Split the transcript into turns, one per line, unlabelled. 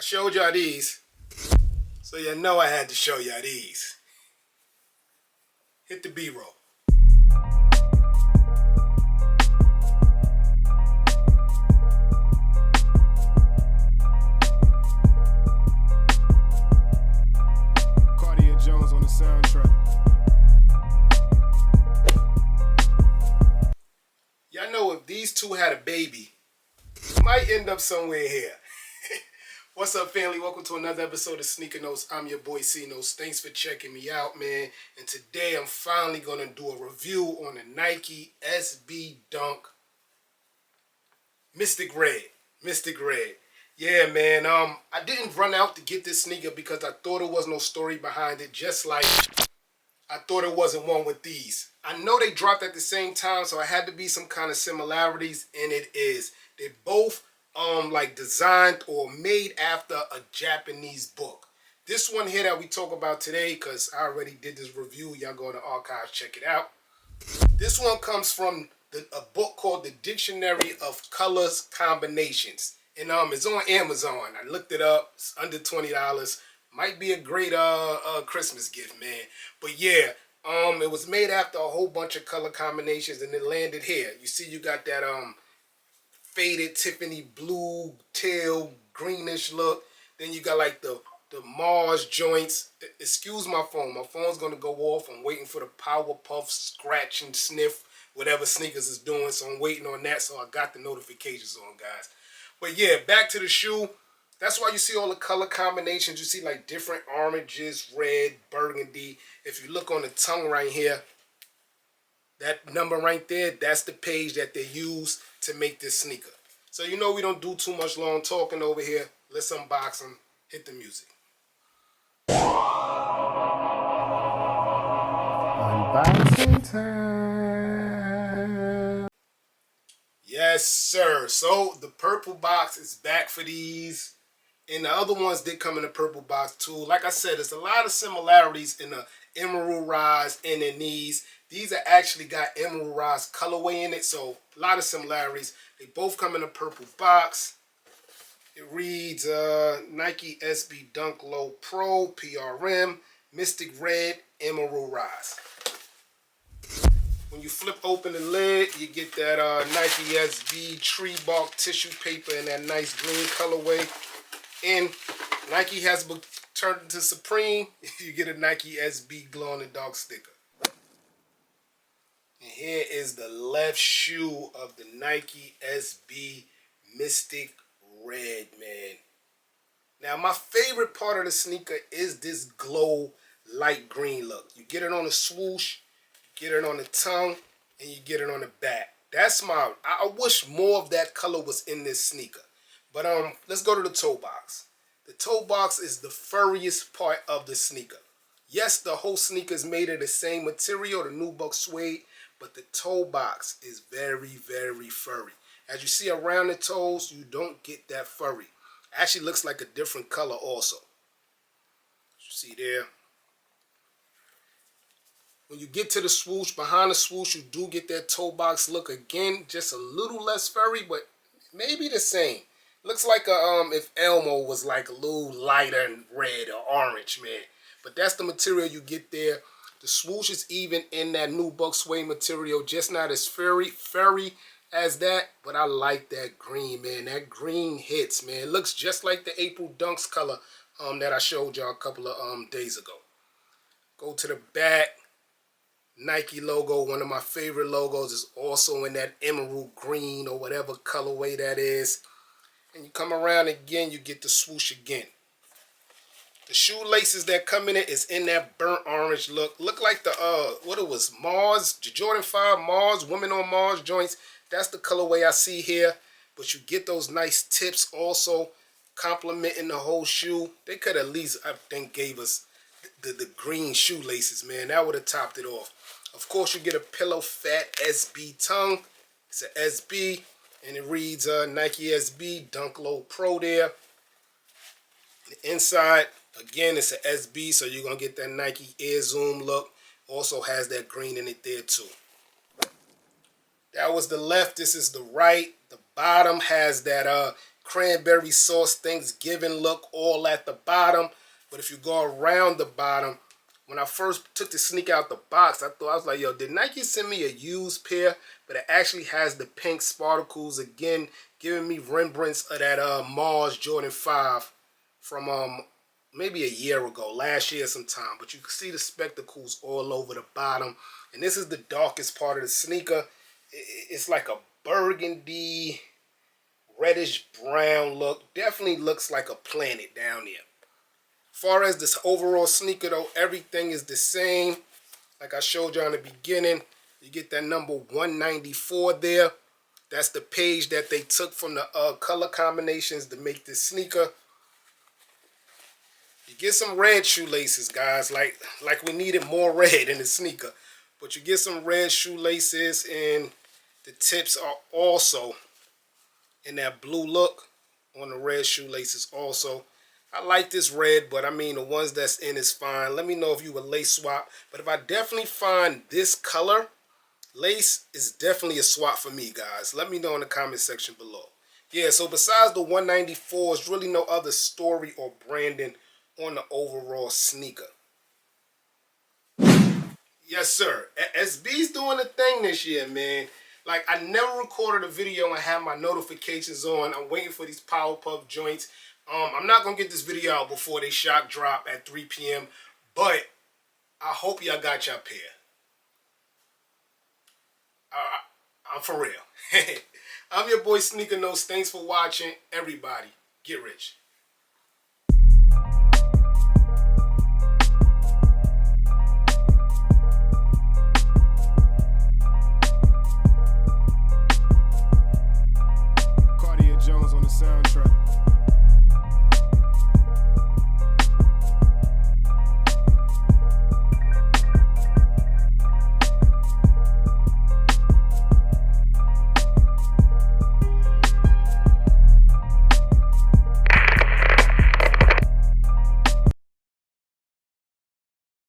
showed y'all these, so you know I had to show y'all these. Hit the B-roll. Jones on the soundtrack. Y'all know if these two had a baby, it might end up somewhere here. What's up, family? Welcome to another episode of Sneaker Notes. I'm your boy C Notes. Thanks for checking me out, man. And today I'm finally gonna do a review on the Nike SB Dunk Mystic Red. Mystic Red. Yeah, man. I didn't run out to get this sneaker because I thought there was no story behind it. Just like I thought it wasn't one with these. I know they dropped at the same time, so I had to be some kind of similarities, and it is. They both like designed or made after a Japanese book. This one here that we talk about today, because I already did this review. Y'all go to the archives, check it out. This one comes from a book called The Dictionary of Colors Combinations. And it's on Amazon. I looked it up. It's under $20. Might be a great Christmas gift, man. But yeah, it was made after a whole bunch of color combinations, and it landed here. You see, you got that faded Tiffany blue, teal, greenish look. Then you got like the Mars joints. Excuse my phone. My phone's gonna go off. I'm waiting for the Powerpuff scratch and sniff, whatever sneakers is doing. So I'm waiting on that. So I got the notifications on, guys. But yeah, back to the shoe. That's why you see all the color combinations. You see like different oranges, red, burgundy. If you look on the tongue right here, that number right there, that's the page that they use to make this sneaker. So you know we don't do too much long talking over here. Let's unbox them. Hit the music. Unboxing time. Yes, sir. So the purple box is back for these. And the other ones did come in a purple box too. Like I said, there's a lot of similarities in the Emerald Rise and in these. These are actually got Emerald Rise colorway in it. So a lot of similarities. They both come in a purple box. It reads Nike SB Dunk Low Pro PRM Mystic Red Emerald Rise. When you flip open the lid, you get that Nike SB tree bark tissue paper in that nice green colorway. And Nike has turned into Supreme. You get a Nike SB glow in the dark sticker. And here is the left shoe of the Nike SB Mystic Red, man. Now, my favorite part of the sneaker is this glow light green look. You get it on the swoosh, you get it on the tongue, and you get it on the back. That's I wish more of that color was in this sneaker. But let's go to the toe box. The toe box is the furriest part of the sneaker. Yes, the whole sneaker is made of the same material, the UNBOX suede, but the toe box is very, very furry. As you see around the toes, you don't get that furry. It actually looks like a different color also. You see there. When you get to the swoosh, behind the swoosh, you do get that toe box look again, just a little less furry, but maybe the same. Looks like if Elmo was like a little lighter and red or orange, man. But that's the material you get there. The swoosh is even in that UNBOX suede material, just not as furry as that. But I like that green, man. That green hits, man. It looks just like the April Dunks color that I showed y'all a couple of days ago. Go to the back. Nike logo, one of my favorite logos, is also in that emerald green or whatever colorway that is. And you come around again, you get the swoosh again. The shoelaces that come in it is in that burnt orange look. Look like the, what it was, Mars, the Jordan 5 Mars, Women on Mars joints. That's the colorway I see here. But you get those nice tips also complementing the whole shoe. They could at least, I think, gave us the green shoelaces, man. That would have topped it off. Of course, you get a pillow fat SB tongue. It's an SB, and it reads Nike SB Dunk Low Pro there. The inside, again, it's an SB, so you're going to get that Nike Air Zoom look. Also has that green in it there, too. That was the left. This is the right. The bottom has that cranberry sauce Thanksgiving look all at the bottom. But if you go around the bottom, when I first took the sneaker out the box, I was like, yo, did Nike send me a used pair? But it actually has the pink sparkles again, giving me remembrance of that Mars Jordan 5 from maybe a year ago, last year sometime. But you can see the spectacles all over the bottom. And this is the darkest part of the sneaker. It's like a burgundy, reddish brown look. Definitely looks like a planet down there. Far as this overall sneaker though, everything is the same. Like I showed you in the beginning, you get that number 194 there. That's the page that they took from the color combinations to make this sneaker. You get some red shoelaces, guys. Like we needed more red in the sneaker. But you get some red shoelaces, and the tips are also in that blue look on the red shoelaces also. I like this red, but I mean, the ones that's in is fine. Let me know if you would lace swap. But if I definitely find this color, lace is definitely a swap for me, guys. Let me know in the comment section below. Yeah, so besides the 194, there's really no other story or branding on the overall sneaker. Yes, sir. SB's doing a thing this year, man. Like, I never recorded a video and had my notifications on. I'm waiting for these Powerpuff joints. I'm not going to get this video out before they shock drop at 3 p.m. But I hope y'all got your pair. I'm for real. I'm your boy Sneaker Nose. Thanks for watching. Everybody, get rich.